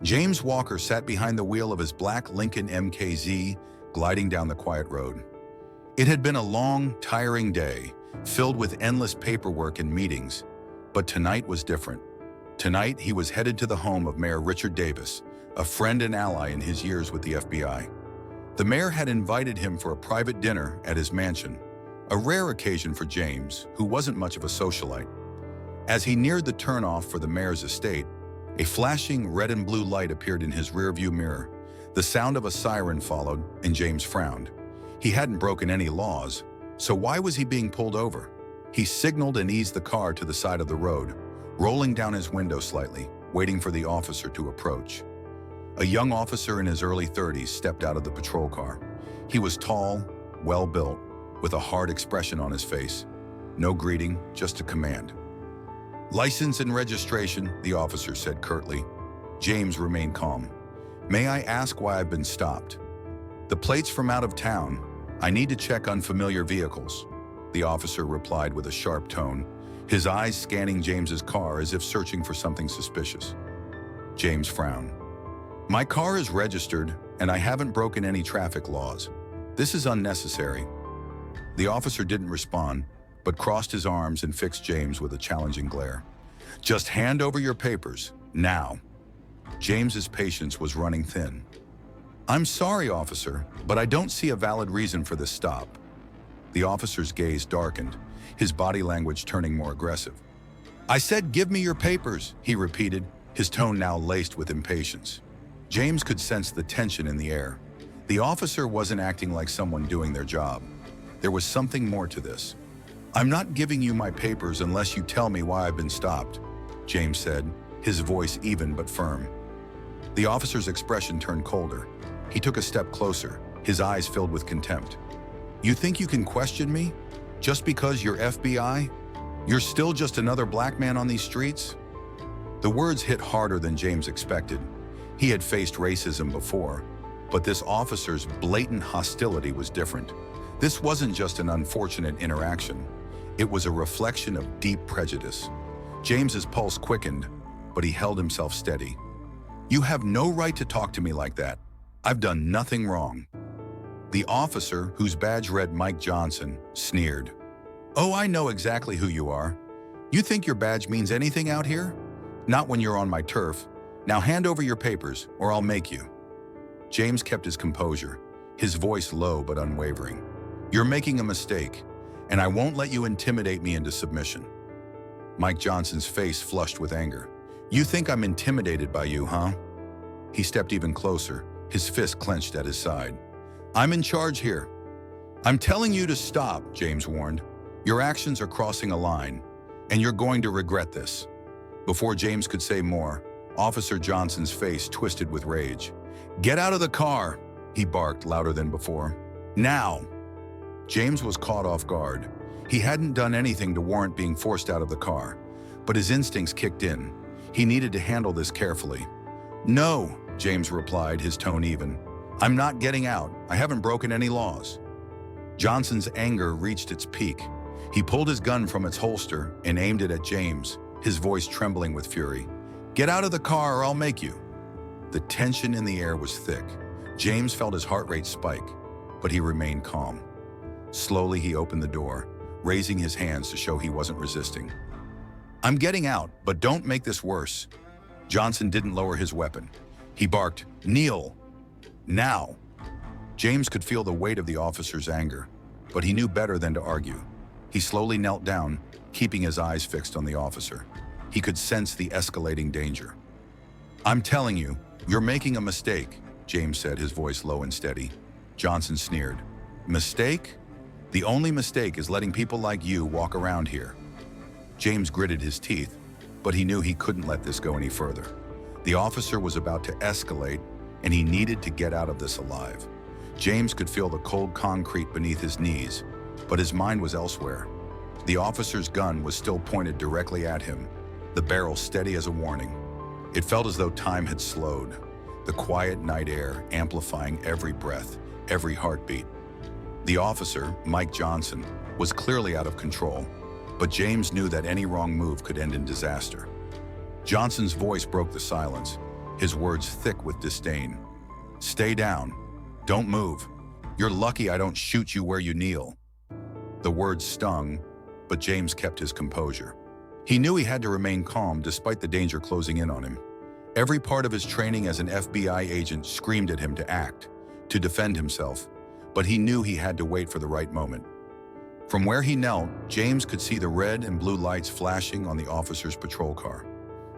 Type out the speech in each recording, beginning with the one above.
James Walker sat behind the wheel of his black Lincoln MKZ, gliding down the quiet road. It had been a long, tiring day, filled with endless paperwork and meetings. But tonight was different. Tonight, he was headed to the home of Mayor Richard Davis, a friend and ally in his years with the FBI. The mayor had invited him for a private dinner at his mansion, a rare occasion for James, who wasn't much of a socialite. As he neared the turnoff for the mayor's estate, a flashing red and blue light appeared in his rearview mirror. The sound of a siren followed, and James frowned. He hadn't broken any laws, so why was he being pulled over? He signaled and eased the car to the side of the road, rolling down his window slightly, waiting for the officer to approach. A young officer in his early 30s stepped out of the patrol car. He was tall, well-built, with a hard expression on his face. No greeting, just a command. "License and registration," the officer said curtly. James remained calm. "May I ask why I've been stopped?" "The plate's from out of town. I need to check unfamiliar vehicles," the officer replied with a sharp tone, his eyes scanning James's car as if searching for something suspicious. James frowned. "My car is registered, and I haven't broken any traffic laws. This is unnecessary." The officer didn't respond, but crossed his arms and fixed James with a challenging glare. "Just hand over your papers, now." James's patience was running thin. "I'm sorry, officer, but I don't see a valid reason for this stop." The officer's gaze darkened, his body language turning more aggressive. "I said give me your papers," he repeated, his tone now laced with impatience. James could sense the tension in the air. The officer wasn't acting like someone doing their job. There was something more to this. "I'm not giving you my papers unless you tell me why I've been stopped," James said, his voice even but firm. The officer's expression turned colder. He took a step closer, his eyes filled with contempt. "You think you can question me? Just because you're FBI? You're still just another black man on these streets?" The words hit harder than James expected. He had faced racism before, but this officer's blatant hostility was different. This wasn't just an unfortunate interaction. It was a reflection of deep prejudice. James's pulse quickened, but he held himself steady. "You have no right to talk to me like that. I've done nothing wrong." The officer, whose badge read Mike Johnson, sneered. "Oh, I know exactly who you are. You think your badge means anything out here? Not when you're on my turf. Now hand over your papers, or I'll make you." James kept his composure, his voice low but unwavering. "You're making a mistake, and I won't let you intimidate me into submission." Mike Johnson's face flushed with anger. "You think I'm intimidated by you, huh?" He stepped even closer, his fist clenched at his side. "I'm in charge here." "I'm telling you to stop," James warned. "Your actions are crossing a line, and you're going to regret this." Before James could say more, Officer Johnson's face twisted with rage. "Get out of the car," he barked louder than before. "Now!" James was caught off guard. He hadn't done anything to warrant being forced out of the car, but his instincts kicked in. He needed to handle this carefully. "No," James replied, his tone even. "I'm not getting out. I haven't broken any laws." Johnson's anger reached its peak. He pulled his gun from its holster and aimed it at James, his voice trembling with fury. "Get out of the car or I'll make you." The tension in the air was thick. James felt his heart rate spike, but he remained calm. Slowly, he opened the door, raising his hands to show he wasn't resisting. "I'm getting out, but don't make this worse." Johnson didn't lower his weapon. He barked, "Kneel! Now!" James could feel the weight of the officer's anger, but he knew better than to argue. He slowly knelt down, keeping his eyes fixed on the officer. He could sense the escalating danger. "I'm telling you, you're making a mistake," James said, his voice low and steady. Johnson sneered. "Mistake? The only mistake is letting people like you walk around here." James gritted his teeth, but he knew he couldn't let this go any further. The officer was about to escalate, and he needed to get out of this alive. James could feel the cold concrete beneath his knees, but his mind was elsewhere. The officer's gun was still pointed directly at him, the barrel steady as a warning. It felt as though time had slowed, the quiet night air amplifying every breath, every heartbeat. The officer, Mike Johnson, was clearly out of control, but James knew that any wrong move could end in disaster. Johnson's voice broke the silence. his words thick with disdain. "Stay down. Don't move. You're lucky I don't shoot you where you kneel." The words stung, but James kept his composure. He knew he had to remain calm despite the danger closing in on him. Every part of his training as an FBI agent screamed at him to act, to defend himself, but he knew he had to wait for the right moment. From where he knelt, James could see the red and blue lights flashing on the officer's patrol car.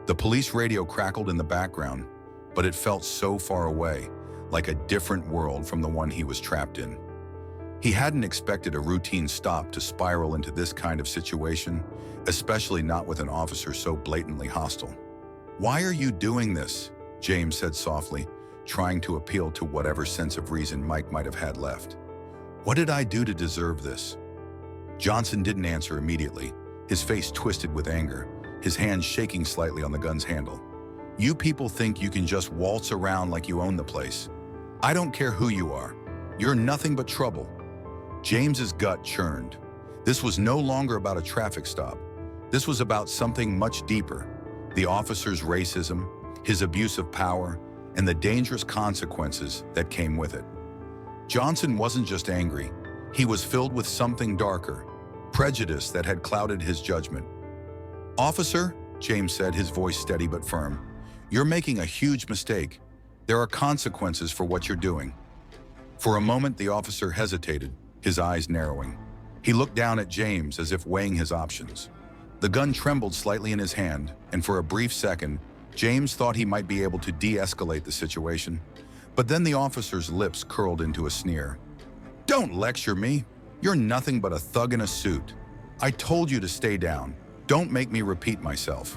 The police radio crackled in the background, but it felt so far away, like a different world from the one he was trapped in. He hadn't expected a routine stop to spiral into this kind of situation, especially not with an officer so blatantly hostile. "Why are you doing this?" James said softly, trying to appeal to whatever sense of reason Mike might have had left. "What did I do to deserve this?" Johnson didn't answer immediately, his face twisted with anger, his hands shaking slightly on the gun's handle. "You people think you can just waltz around like you own the place. I don't care who you are. You're nothing but trouble." James's gut churned. This was no longer about a traffic stop. This was about something much deeper: the officer's racism, his abuse of power, and the dangerous consequences that came with it. Johnson wasn't just angry. He was filled with something darker, prejudice that had clouded his judgment. "Officer," James said, his voice steady but firm, "you're making a huge mistake. There are consequences for what you're doing." For a moment, the officer hesitated, his eyes narrowing. He looked down at James as if weighing his options. The gun trembled slightly in his hand, and for a brief second, James thought he might be able to de-escalate the situation. But then the officer's lips curled into a sneer. "Don't lecture me. You're nothing but a thug in a suit. I told you to stay down. Don't make me repeat myself."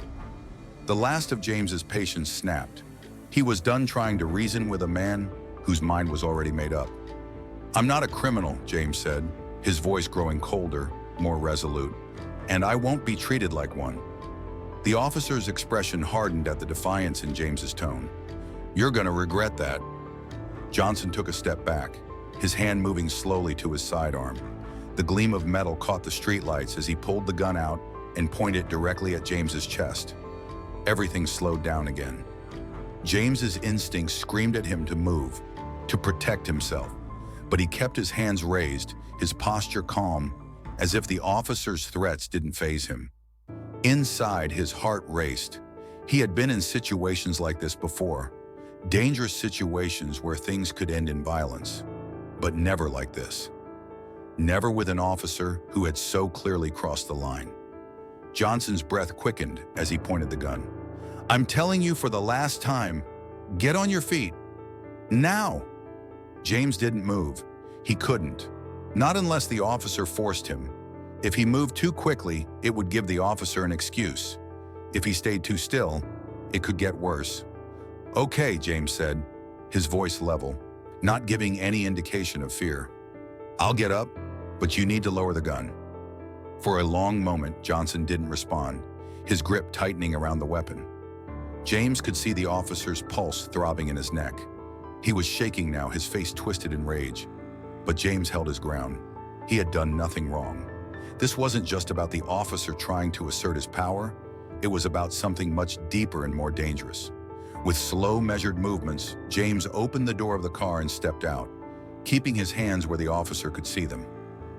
The last of James's patience snapped. He was done trying to reason with a man whose mind was already made up. "I'm not a criminal," James said, his voice growing colder, more resolute, "and I won't be treated like one." The officer's expression hardened at the defiance in James's tone. "You're gonna regret that." Johnson took a step back, his hand moving slowly to his sidearm. The gleam of metal caught the streetlights as he pulled the gun out and pointed directly at James's chest. Everything slowed down again. James's instincts screamed at him to move, to protect himself, but he kept his hands raised, his posture calm, as if the officer's threats didn't faze him. Inside, his heart raced. He had been in situations like this before, dangerous situations where things could end in violence, but never like this. Never with an officer who had so clearly crossed the line. Johnson's breath quickened as he pointed the gun. "I'm telling you for the last time, get on your feet. Now!" James didn't move. He couldn't. Not unless the officer forced him. If he moved too quickly, it would give the officer an excuse. If he stayed too still, it could get worse. "Okay," James said, his voice level, not giving any indication of fear. "I'll get up, but you need to lower the gun." For a long moment, Johnson didn't respond, his grip tightening around the weapon. James could see the officer's pulse throbbing in his neck. He was shaking now, his face twisted in rage. But James held his ground. He had done nothing wrong. This wasn't just about the officer trying to assert his power. It was about something much deeper and more dangerous. With slow, measured movements, James opened the door of the car and stepped out, keeping his hands where the officer could see them.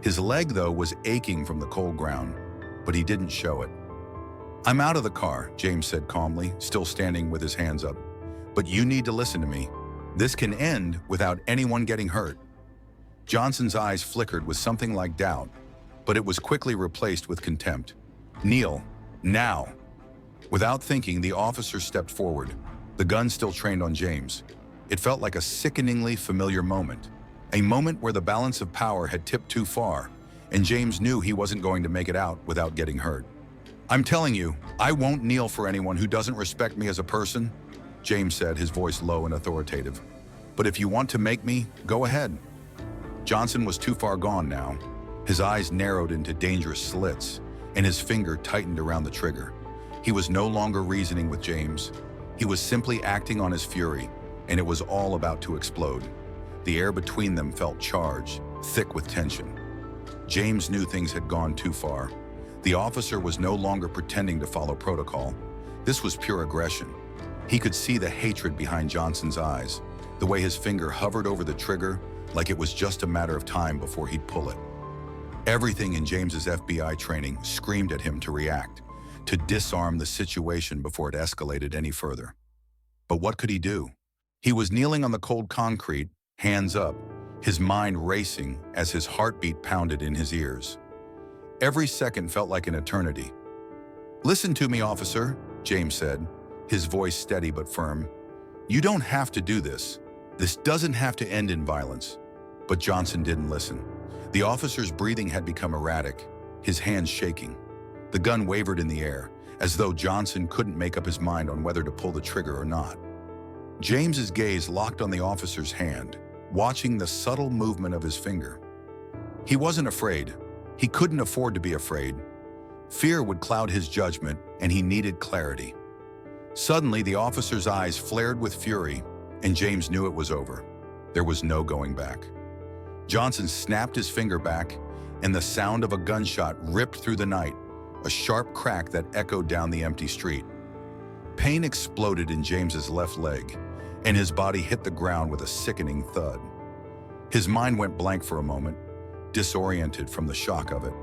His leg, though, was aching from the cold ground, but he didn't show it. "I'm out of the car," James said calmly, still standing with his hands up. "But you need to listen to me. This can end without anyone getting hurt." Johnson's eyes flickered with something like doubt, but it was quickly replaced with contempt. "Kneel, now." Without thinking, the officer stepped forward, the gun still trained on James. It felt like a sickeningly familiar moment, a moment where the balance of power had tipped too far, and James knew he wasn't going to make it out without getting hurt. "I'm telling you, I won't kneel for anyone who doesn't respect me as a person," James said, his voice low and authoritative. "But if you want to make me, go ahead." Johnson was too far gone now. His eyes narrowed into dangerous slits, and his finger tightened around the trigger. He was no longer reasoning with James. He was simply acting on his fury, and it was all about to explode. The air between them felt charged, thick with tension. James knew things had gone too far. The officer was no longer pretending to follow protocol. This was pure aggression. He could see the hatred behind Johnson's eyes, the way his finger hovered over the trigger like it was just a matter of time before he'd pull it. Everything in James's FBI training screamed at him to react, to disarm the situation before it escalated any further. But what could he do? He was kneeling on the cold concrete, hands up, his mind racing as his heartbeat pounded in his ears. Every second felt like an eternity. "Listen to me, officer," James said, his voice steady but firm. "You don't have to do this. This doesn't have to end in violence." But Johnson didn't listen. The officer's breathing had become erratic, his hands shaking. The gun wavered in the air, as though Johnson couldn't make up his mind on whether to pull the trigger or not. James's gaze locked on the officer's hand, watching the subtle movement of his finger. He wasn't afraid. He couldn't afford to be afraid. Fear would cloud his judgment, and he needed clarity. Suddenly, the officer's eyes flared with fury, and James knew it was over. There was no going back. Johnson snapped his finger back, and the sound of a gunshot ripped through the night, a sharp crack that echoed down the empty street. Pain exploded in James's left leg, and his body hit the ground with a sickening thud. His mind went blank for a moment, disoriented from the shock of it.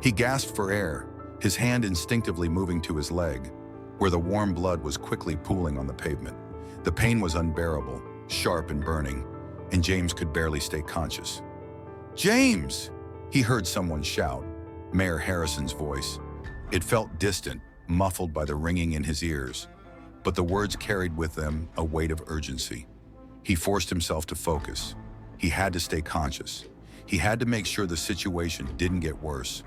He gasped for air, his hand instinctively moving to his leg, where the warm blood was quickly pooling on the pavement. The pain was unbearable, sharp and burning, and James could barely stay conscious. "James!" he heard someone shout, Mayor Harrison's voice. It felt distant, muffled by the ringing in his ears, but the words carried with them a weight of urgency. He forced himself to focus. He had to stay conscious. He had to make sure the situation didn't get worse.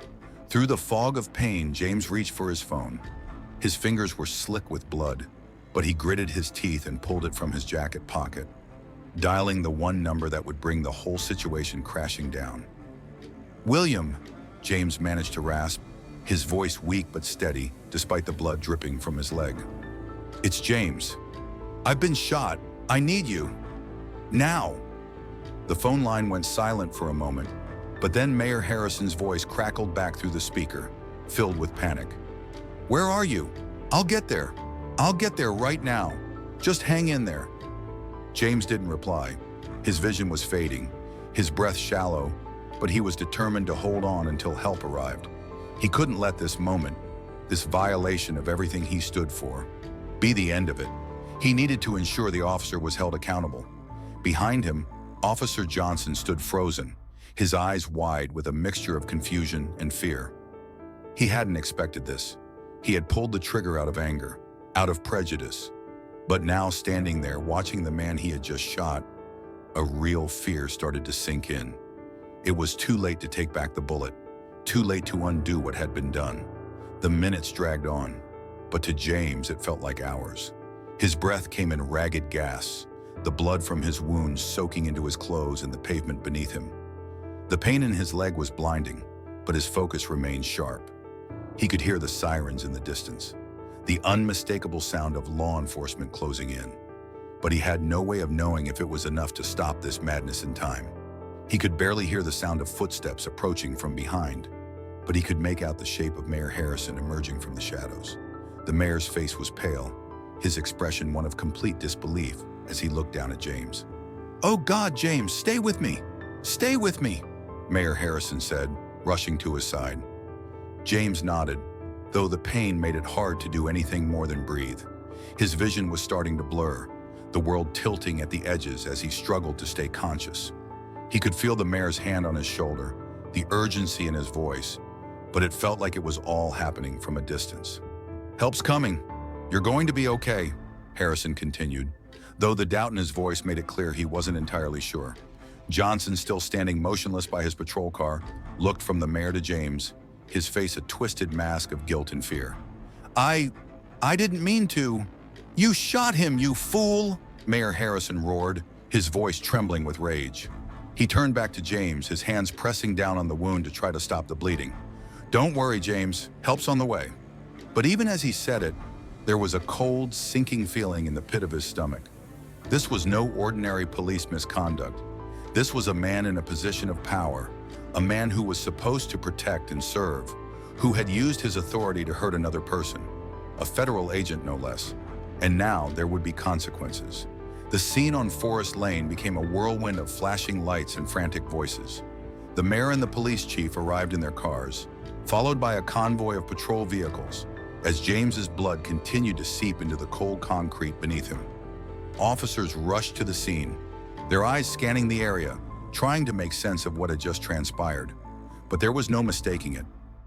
Through the fog of pain, James reached for his phone. His fingers were slick with blood, but he gritted his teeth and pulled it from his jacket pocket, dialing the one number that would bring the whole situation crashing down. "William," James managed to rasp, his voice weak but steady, despite the blood dripping from his leg. "It's James. I've been shot. I need you. Now." The phone line went silent for a moment, but then Mayor Harrison's voice crackled back through the speaker, filled with panic. "Where are you? I'll get there. I'll get there right now. Just hang in there." James didn't reply. His vision was fading, his breath shallow, but he was determined to hold on until help arrived. He couldn't let this moment, this violation of everything he stood for, be the end of it. He needed to ensure the officer was held accountable. Behind him, Officer Johnson stood frozen, his eyes wide with a mixture of confusion and fear. He hadn't expected this. He had pulled the trigger out of anger, out of prejudice. But now, standing there watching the man he had just shot, a real fear started to sink in. It was too late to take back the bullet, too late to undo what had been done. The minutes dragged on, but to James it felt like hours. His breath came in ragged gasps, the blood from his wounds soaking into his clothes and the pavement beneath him. The pain in his leg was blinding, but his focus remained sharp. He could hear the sirens in the distance, the unmistakable sound of law enforcement closing in. But he had no way of knowing if it was enough to stop this madness in time. He could barely hear the sound of footsteps approaching from behind, but he could make out the shape of Mayor Harrison emerging from the shadows. The mayor's face was pale, his expression one of complete disbelief as he looked down at James. "Oh God, James, stay with me! Stay with me!" Mayor Harrison said, rushing to his side. James nodded, though the pain made it hard to do anything more than breathe. His vision was starting to blur, the world tilting at the edges as he struggled to stay conscious. He could feel the mayor's hand on his shoulder, the urgency in his voice, but it felt like it was all happening from a distance. "Help's coming. You're going to be okay," Harrison continued, though the doubt in his voice made it clear he wasn't entirely sure. Johnson, still standing motionless by his patrol car, looked from the mayor to James, his face a twisted mask of guilt and fear. I didn't mean to. You shot him, you fool!" Mayor Harrison roared, his voice trembling with rage. He turned back to James, his hands pressing down on the wound to try to stop the bleeding. "Don't worry, James. Help's on the way." But even as he said it, there was a cold, sinking feeling in the pit of his stomach. This was no ordinary police misconduct. This was a man in a position of power, a man who was supposed to protect and serve, who had used his authority to hurt another person, a federal agent no less. And now there would be consequences. The scene on Forest Lane became a whirlwind of flashing lights and frantic voices. The mayor and the police chief arrived in their cars, followed by a convoy of patrol vehicles, as James's blood continued to seep into the cold concrete beneath him. Officers rushed to the scene, their eyes scanning the area, trying to make sense of what had just transpired. But there was no mistaking it.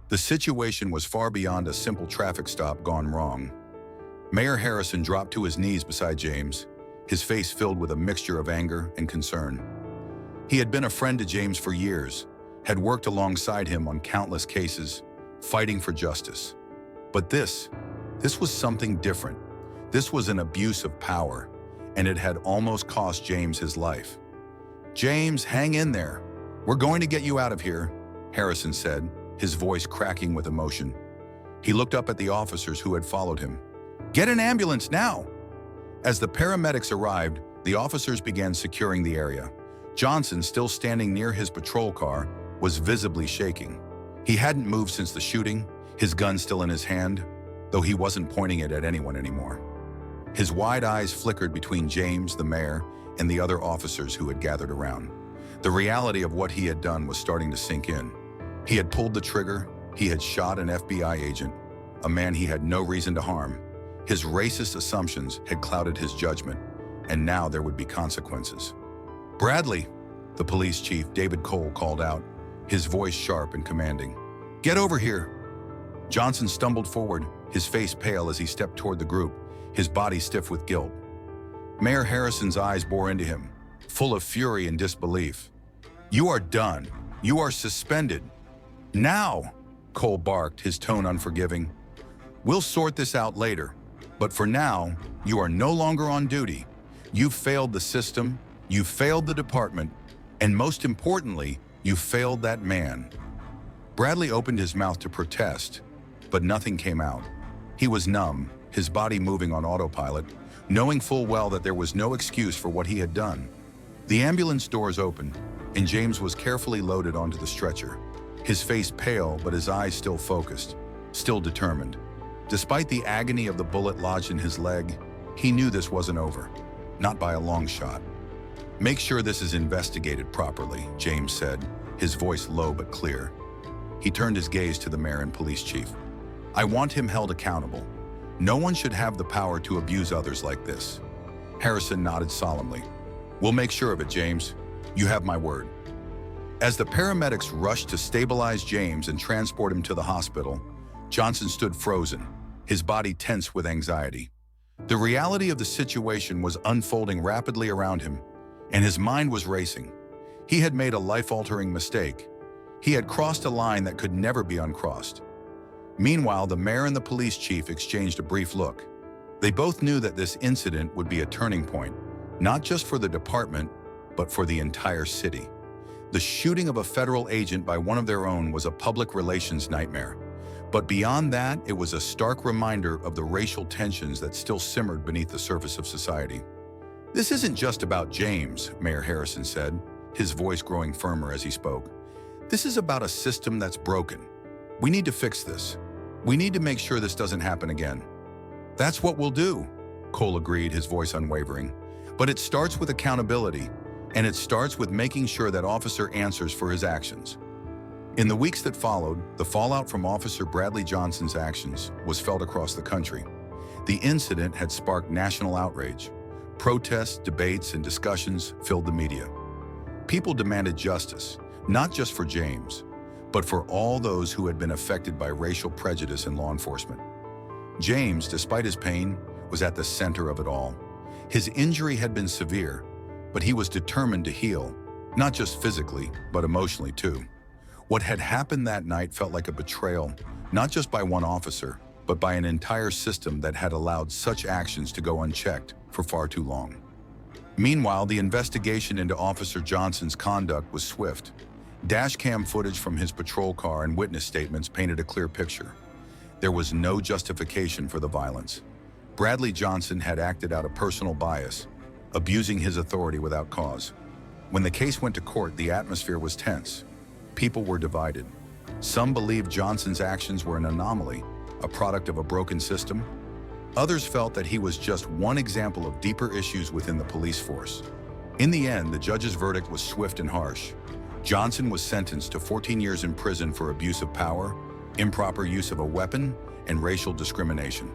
The situation was far beyond a simple traffic stop gone wrong. Mayor Harrison dropped to his knees beside James, his face filled with a mixture of anger and concern. He had been a friend to James for years, had worked alongside him on countless cases, fighting for justice. But this was something different. This was an abuse of power, and it had almost cost James his life. "James, hang in there. We're going to get you out of here," Harrison said, his voice cracking with emotion. He looked up at the officers who had followed him. "Get an ambulance now!" As the paramedics arrived, the officers began securing the area. Johnson, still standing near his patrol car, was visibly shaking. He hadn't moved since the shooting, his gun still in his hand, though he wasn't pointing it at anyone anymore. His wide eyes flickered between James, the mayor, and the other officers who had gathered around. The reality of what he had done was starting to sink in. He had pulled the trigger, he had shot an FBI agent, a man he had no reason to harm. His racist assumptions had clouded his judgment, and now there would be consequences. "Bradley," the police chief, David Cole, called out, his voice sharp and commanding. "Get over here." Johnson stumbled forward, his face pale as he stepped toward the group, his body stiff with guilt. Mayor Harrison's eyes bore into him, full of fury and disbelief. "You are done. You are suspended. Now," Cole barked, his tone unforgiving. "We'll sort this out later, but for now, you are no longer on duty. You've failed the system, you failed the department, and most importantly, you failed that man." Bradley opened his mouth to protest, but nothing came out. He was numb, his body moving on autopilot, knowing full well that there was no excuse for what he had done. The ambulance doors opened, and James was carefully loaded onto the stretcher, his face pale but his eyes still focused, still determined. Despite the agony of the bullet lodged in his leg, he knew this wasn't over, not by a long shot. "Make sure this is investigated properly," James said, his voice low but clear. He turned his gaze to the mayor and police chief. "I want him held accountable. No one should have the power to abuse others like this." Harrison nodded solemnly. "We'll make sure of it, James. You have my word." As the paramedics rushed to stabilize James and transport him to the hospital, Johnson stood frozen, his body tense with anxiety. The reality of the situation was unfolding rapidly around him, and his mind was racing. He had made a life-altering mistake. He had crossed a line that could never be uncrossed. Meanwhile, the mayor and the police chief exchanged a brief look. They both knew that this incident would be a turning point, not just for the department, but for the entire city. The shooting of a federal agent by one of their own was a public relations nightmare. But beyond that, it was a stark reminder of the racial tensions that still simmered beneath the surface of society. "This isn't just about James," Mayor Harrison said, his voice growing firmer as he spoke. "This is about a system that's broken. We need to fix this. We need to make sure this doesn't happen again." "That's what we'll do," Cole agreed, his voice unwavering. "But it starts with accountability, and it starts with making sure that officer answers for his actions." In the weeks that followed, the fallout from Officer Bradley Johnson's actions was felt across the country. The incident had sparked national outrage. Protests, debates, and discussions filled the media. People demanded justice, not just for James, but for all those who had been affected by racial prejudice in law enforcement. James, despite his pain, was at the center of it all. His injury had been severe, but he was determined to heal, not just physically, but emotionally too. What had happened that night felt like a betrayal, not just by one officer, but by an entire system that had allowed such actions to go unchecked for far too long. Meanwhile, the investigation into Officer Johnson's conduct was swift. Dashcam footage from his patrol car and witness statements painted a clear picture. There was no justification for the violence. Bradley Johnson had acted out of personal bias, abusing his authority without cause. When the case went to court, the atmosphere was tense. People were divided. Some believed Johnson's actions were an anomaly, a product of a broken system. Others felt that he was just one example of deeper issues within the police force. In the end, the judge's verdict was swift and harsh. Johnson was sentenced to 14 years in prison for abuse of power, improper use of a weapon, and racial discrimination.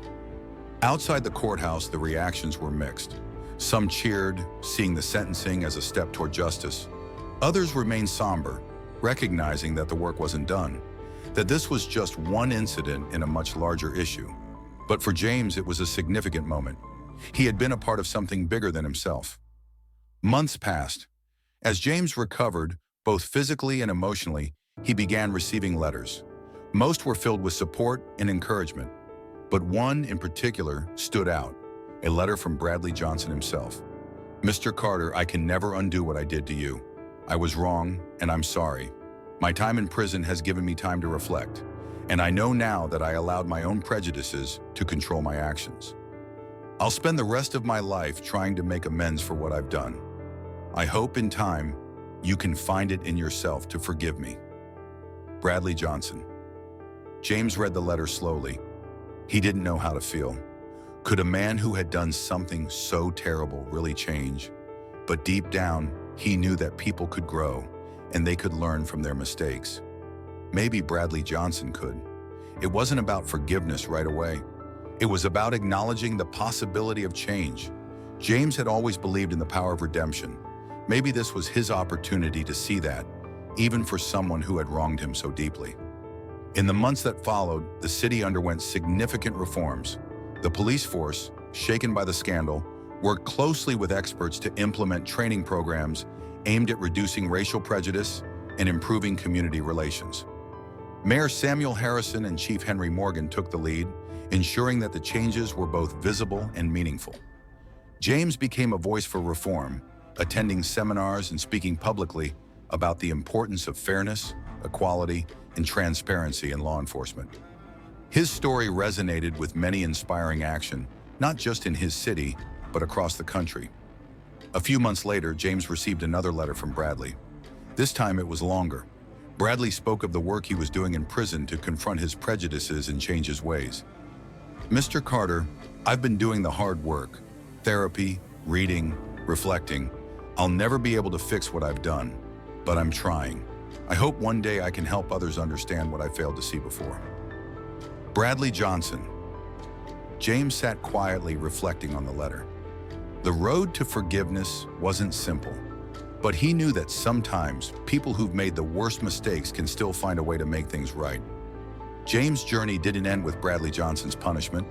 Outside the courthouse, the reactions were mixed. Some cheered, seeing the sentencing as a step toward justice. Others remained somber, recognizing that the work wasn't done, that this was just one incident in a much larger issue. But for James, it was a significant moment. He had been a part of something bigger than himself. Months passed. As James recovered, both physically and emotionally, he began receiving letters. Most were filled with support and encouragement, but one in particular stood out, a letter from Bradley Johnson himself. "Mr. Carter, I can never undo what I did to you. I was wrong, and I'm sorry. My time in prison has given me time to reflect, and I know now that I allowed my own prejudices to control my actions. I'll spend the rest of my life trying to make amends for what I've done. I hope in time you can find it in yourself to forgive me. Bradley Johnson." James read the letter slowly. He didn't know how to feel. Could a man who had done something so terrible really change? But deep down, he knew that people could grow, and they could learn from their mistakes. Maybe Bradley Johnson could. It wasn't about forgiveness right away. It was about acknowledging the possibility of change. James had always believed in the power of redemption. Maybe this was his opportunity to see that, even for someone who had wronged him so deeply. In the months that followed, the city underwent significant reforms. The police force, shaken by the scandal, worked closely with experts to implement training programs aimed at reducing racial prejudice and improving community relations. Mayor Samuel Harrison and Chief Henry Morgan took the lead, ensuring that the changes were both visible and meaningful. James became a voice for reform, attending seminars and speaking publicly about the importance of fairness, equality, and transparency in law enforcement. His story resonated with many, inspiring action, not just in his city, but across the country. A few months later, James received another letter from Bradley. This time it was longer. Bradley spoke of the work he was doing in prison to confront his prejudices and change his ways. "Mr. Carter, I've been doing the hard work, therapy, reading, reflecting. I'll never be able to fix what I've done, but I'm trying. I hope one day I can help others understand what I failed to see before." Bradley Johnson. James sat quietly reflecting on the letter. The road to forgiveness wasn't simple, but he knew that sometimes people who've made the worst mistakes can still find a way to make things right. James' journey didn't end with Bradley Johnson's punishment.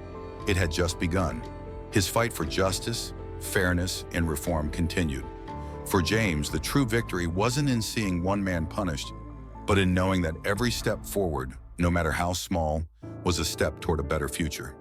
It had just begun. His fight for justice, fairness, and reform continued. For James, the true victory wasn't in seeing one man punished, but in knowing that every step forward, no matter how small, was a step toward a better future.